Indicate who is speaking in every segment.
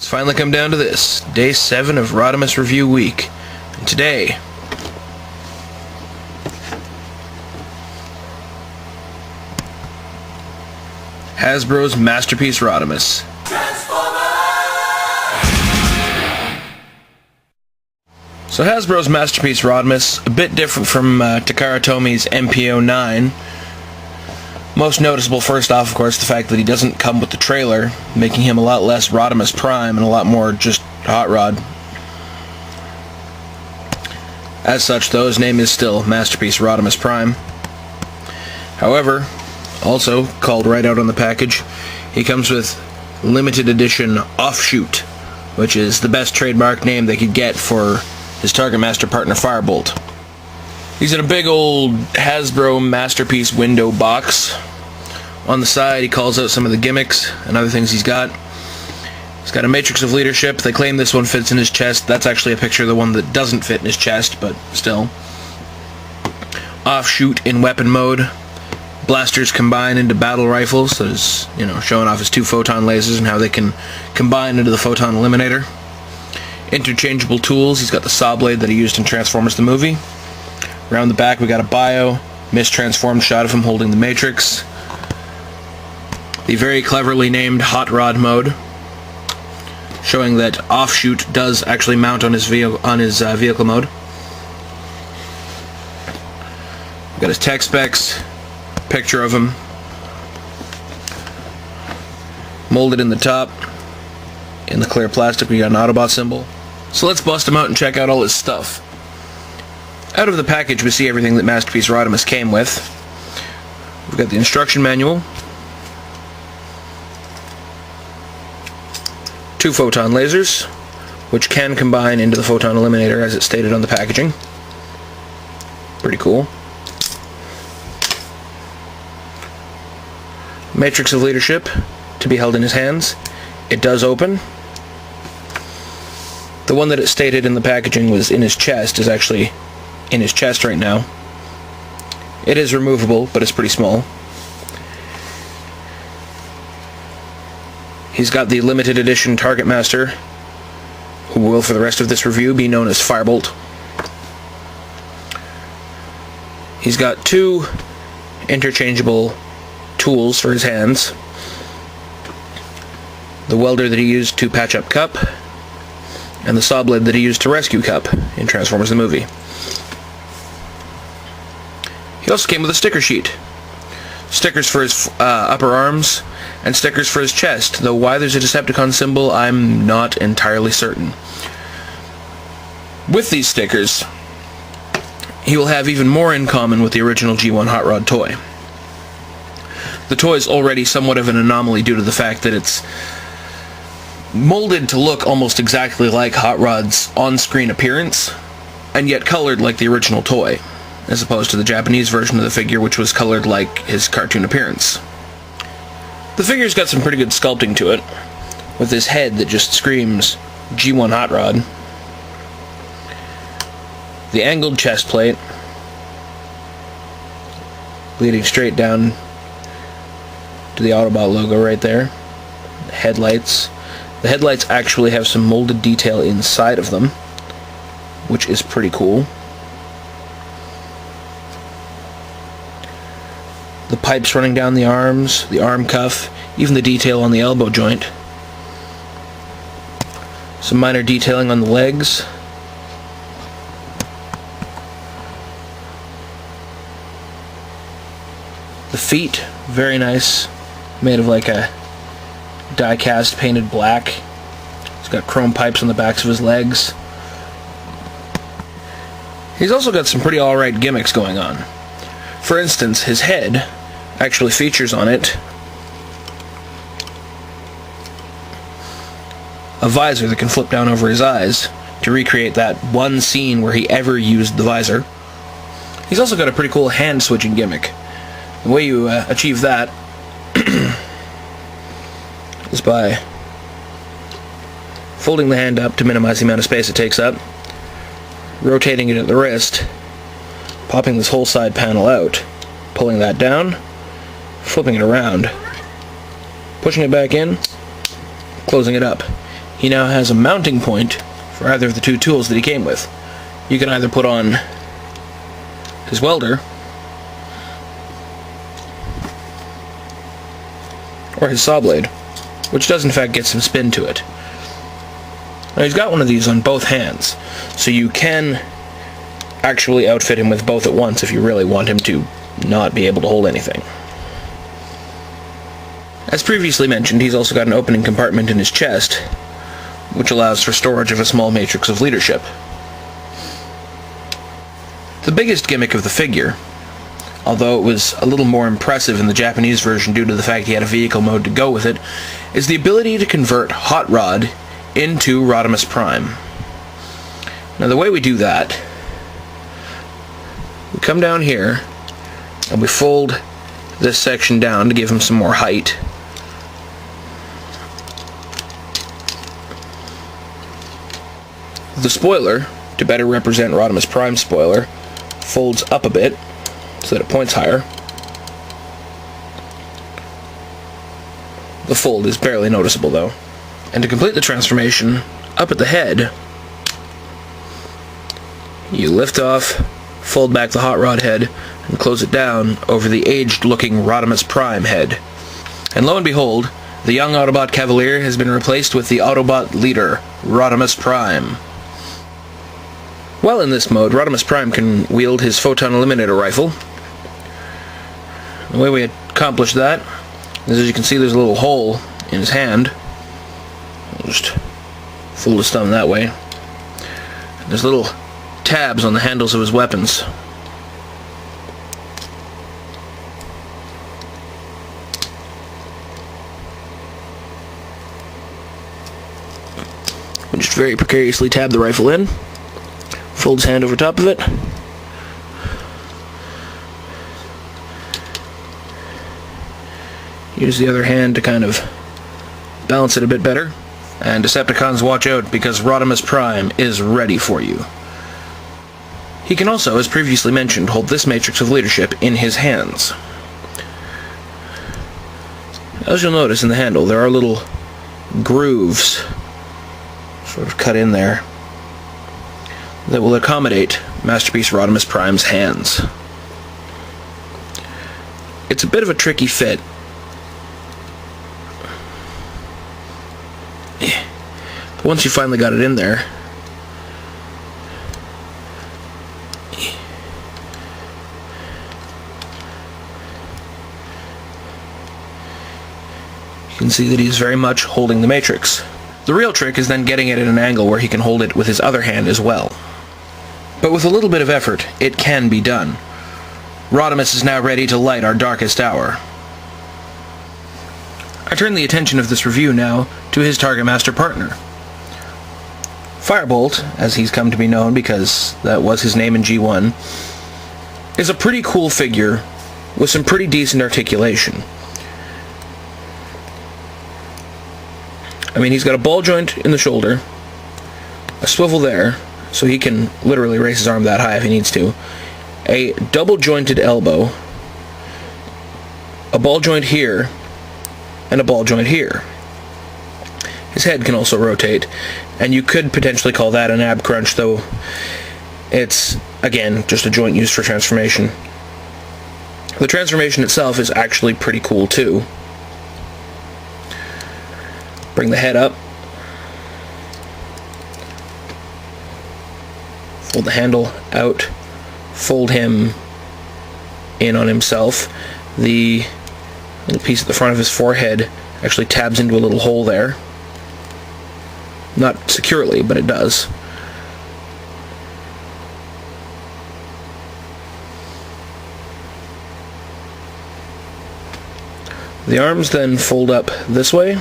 Speaker 1: It's finally come down to this, day 7 of Rodimus Review Week. And today, Hasbro's Masterpiece Rodimus. So Hasbro's Masterpiece Rodimus, a bit different from Takara Tomi's MP09. Most noticeable, first off, of course, the fact that he doesn't come with the trailer, making him a lot less Rodimus Prime and a lot more just Hot Rod. As such, though, his name is still Masterpiece Rodimus Prime. However, also called right out on the package, he comes with limited edition Offshoot, which is the best trademark name they could get for his Target Master partner Firebolt. He's in a big old Hasbro Masterpiece window box. On the side, he calls out some of the gimmicks and other things he's got. He's got a Matrix of Leadership. They claim this one fits in his chest. That's actually a picture of the one that doesn't fit in his chest, but still. Offshoot in weapon mode. Blasters combine into battle rifles, that is, showing off his 2 photon lasers and how they can combine into the photon eliminator. Interchangeable tools. He's got the saw blade that he used in Transformers the movie. Around the back we got a bio, mistransformed shot of him holding the Matrix. The very cleverly named Hot Rod mode, showing that Offshoot does actually mount on his vehicle mode. We've got his tech specs, picture of him, molded in the top. In the clear plastic we got an Autobot symbol. So let's bust him out and check out all his stuff. Out of the package we see everything that Masterpiece Rodimus came with. We've got the instruction manual, 2 photon lasers, which can combine into the photon eliminator as it's stated on the packaging. Pretty cool. Matrix of Leadership to be held in his hands. It does open. The one that it stated in the packaging was in his chest is actually in his chest right now. It is removable, but it's pretty small. He's got the limited edition Target Master, who will for the rest of this review be known as Firebolt. He's got 2 interchangeable tools for his hands. The welder that he used to patch up Cup, and the saw blade that he used to rescue Cup in Transformers the movie. He also came with a sticker sheet. Stickers for his upper arms, and stickers for his chest, though why there's a Decepticon symbol, I'm not entirely certain. With these stickers, he will have even more in common with the original G1 Hot Rod toy. The toy is already somewhat of an anomaly due to the fact that it's molded to look almost exactly like Hot Rod's on-screen appearance, and yet colored like the original toy, as opposed to the Japanese version of the figure, which was colored like his cartoon appearance. The figure's got some pretty good sculpting to it, with his head that just screams G1 Hot Rod. The angled chest plate, leading straight down to the Autobot logo right there. The headlights. The headlights actually have some molded detail inside of them, which is pretty cool. The pipes running down the arms, the arm cuff, even the detail on the elbow joint. Some minor detailing on the legs. The feet, very nice, made of like a die-cast painted black. He's got chrome pipes on the backs of his legs. He's also got some pretty alright gimmicks going on. For instance, his head actually features on it a visor that can flip down over his eyes to recreate that one scene where he ever used the visor. He's also got a pretty cool hand switching gimmick. The way you achieve that is by folding the hand up to minimize the amount of space it takes up, rotating it at the wrist, popping this whole side panel out, pulling that down, flipping it around, pushing it back in, closing it up. he now has a mounting point for either of the two tools that he came with. You can either put on his welder or his saw blade, which does in fact get some spin to it. Now he's got one of these on both hands, so you can actually outfit him with both at once if you really want him to not be able to hold anything. As previously mentioned, he's also got an opening compartment in his chest, which allows for storage of a small matrix of leadership. The biggest gimmick of the figure, although it was a little more impressive in the Japanese version due to the fact he had a vehicle mode to go with it, is the ability to convert Hot Rod into Rodimus Prime. Now the way we do that, we come down here and we fold this section down to give him some more height. The spoiler, to better represent Rodimus Prime's spoiler, folds up a bit so that it points higher. The fold is barely noticeable though. And to complete the transformation, up at the head, you lift off, fold back the hot rod head, and close it down over the aged-looking Rodimus Prime head. And lo and behold, the young Autobot Cavalier has been replaced with the Autobot leader, Rodimus Prime. While in this mode, Rodimus Prime can wield his photon eliminator rifle. The way we accomplish that is, as you can see, there's a little hole in his hand. I'll just fold his thumb that way. There's little tabs on the handles of his weapons. We'll just very precariously tab the rifle in. Fold his hand over top of it. Use the other hand to kind of balance it a bit better. And Decepticons, watch out, because Rodimus Prime is ready for you. He can also, as previously mentioned, hold this matrix of leadership in his hands. As you'll notice in the handle, there are little grooves sort of cut in there that will accommodate Masterpiece Rodimus Prime's hands. It's a bit of a tricky fit. But once you finally got it in there, you can see that he's very much holding the matrix. The real trick is then getting it at an angle where he can hold it with his other hand as well. But with a little bit of effort, it can be done. Rodimus is now ready to light our darkest hour. I turn the attention of this review now to his Target Master partner. Firebolt, as he's come to be known because that was his name in G1, is a pretty cool figure with some pretty decent articulation. I mean, he's got a ball joint in the shoulder, a swivel there, so he can literally raise his arm that high if he needs to, a double-jointed elbow, a ball joint here, and a ball joint here. His head can also rotate, and you could potentially call that an ab crunch, though it's, again, just a joint used for transformation. The transformation itself is actually pretty cool, too. Bring the head up, fold the handle out, fold him in on himself. The little piece at the front of his forehead actually tabs into a little hole there. Not securely, but it does. The arms then fold up this way.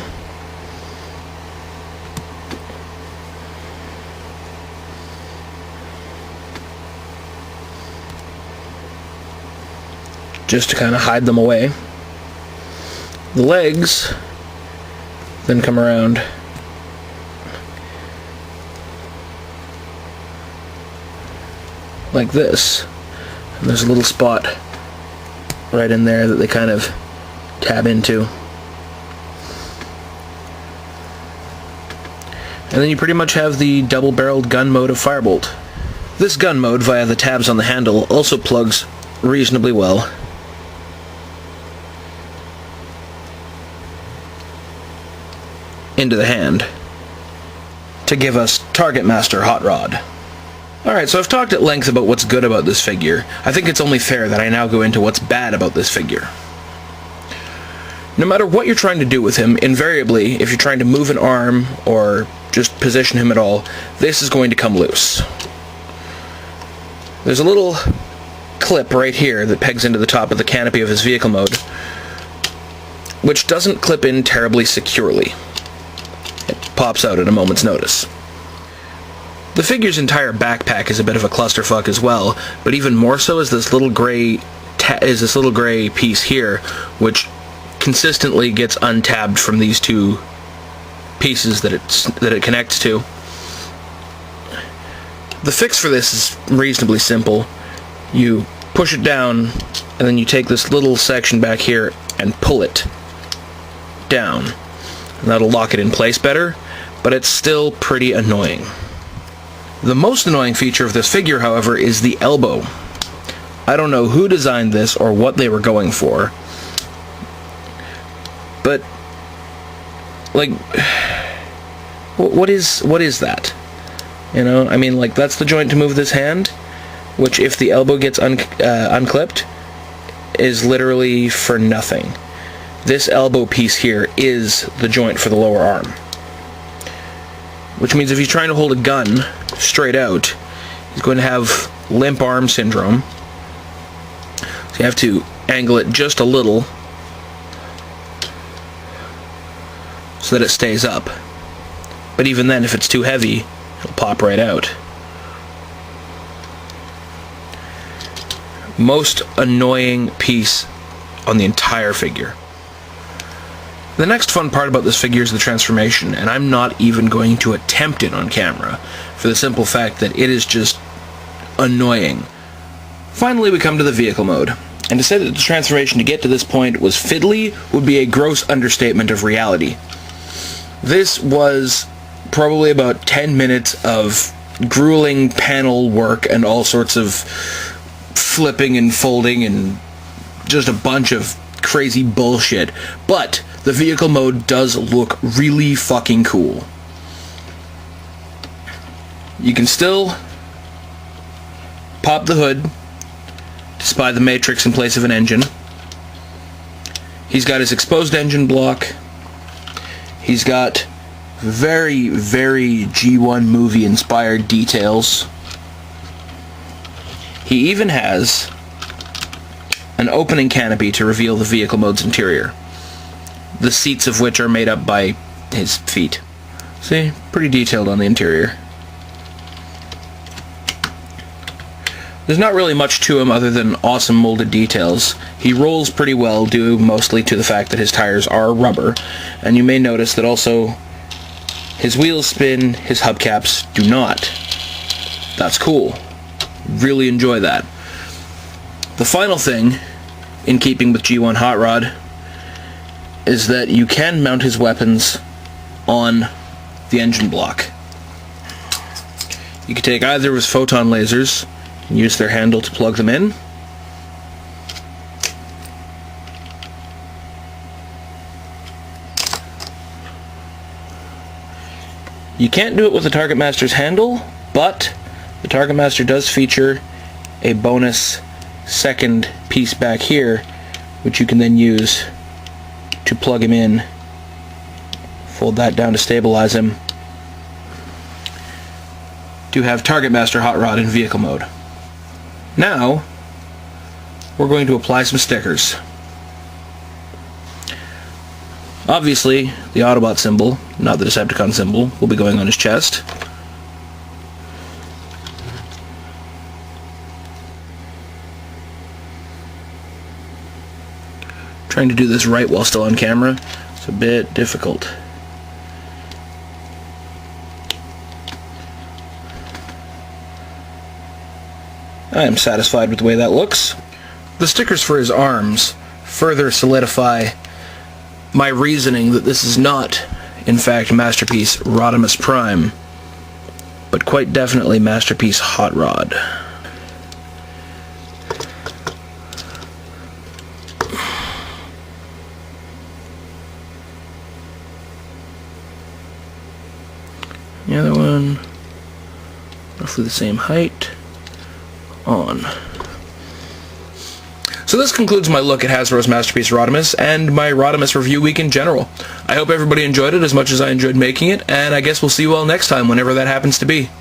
Speaker 1: Just to kind of hide them away. The legs then come around like this. And there's a little spot right in there that they kind of And then you pretty much have the double-barreled gun mode of Firebolt. This gun mode, via the tabs on the handle, also plugs reasonably well into the hand to give us Target Master Hot Rod. Alright, so I've talked at length about what's good about this figure. I think it's only fair that I now go into what's bad about this figure. No matter what you're trying to do with him, invariably, if you're trying to move an arm or just position him at all, this is going to come loose. There's a little clip right here that pegs into the top of the canopy of his vehicle mode, which doesn't clip in terribly securely. It pops out at a moment's notice. The figure's entire backpack is a bit of a clusterfuck as well, but even more so is this little gray piece here, which consistently gets untabbed from these two pieces that it connects to. The fix for this is reasonably simple. You push it down, and then you take this little section back here and pull it down. And that'll lock it in place better, but it's still pretty annoying. The most annoying feature of this figure, however, is the elbow. I don't know who designed this or what they were going for, but, like, what is that? You know, I mean, like, that's the joint to move this hand, which, if the elbow gets unclipped, is literally for nothing. This elbow piece here is the joint for the lower arm. Which means if he's trying to hold a gun straight out, he's going to have limp arm syndrome. So you have to angle it just a little so that it stays up. But even then, if it's too heavy, it'll pop right out. Most annoying piece on the entire figure. The next fun part about this figure is the transformation, and I'm not even going to attempt it on camera, for the simple fact that it is just annoying. Finally, we come to the vehicle mode, and to say that the transformation to get to this point was fiddly would be a gross understatement of reality. This was probably about 10 minutes of grueling panel work and all sorts of flipping and folding and just a bunch of crazy bullshit, but the vehicle mode does look really fucking cool. You can still pop the hood to spy the matrix in place of an engine. He's got his exposed engine block. He's got very, very G1 movie inspired details. He even has an opening canopy to reveal the vehicle mode's interior, the seats of which are made up by his feet. See? Pretty detailed on the interior. There's not really much to him other than awesome molded details. He rolls pretty well, due mostly to the fact that his tires are rubber, and you may notice that also his wheels spin, his hubcaps do not. That's cool. Really enjoy that. The final thing, in keeping with G1 Hot Rod, is that you can mount his weapons on the engine block. You can take either of his photon lasers and use their handle to plug them in. You can't do it with the Target Master's handle, but the Target Master does feature a bonus second piece back here, which you can then use to plug him in. Fold that down to stabilize him. To have Target Master Hot Rod in vehicle mode. Now, we're going to apply some stickers. Obviously, the Autobot symbol, not the Decepticon symbol, will be going on his chest. Trying to do this right while still on camera, it's a bit difficult. I am satisfied with the way that looks. The stickers for his arms further solidify my reasoning that this is not in fact, Masterpiece Rodimus Prime, but quite definitely Masterpiece Hot Rod. The other one, roughly the same height, on. So this concludes my look at Hasbro's Masterpiece Rodimus, and my Rodimus review week in general. I hope everybody enjoyed it as much as I enjoyed making it, and I guess we'll see you all next time, whenever that happens to be.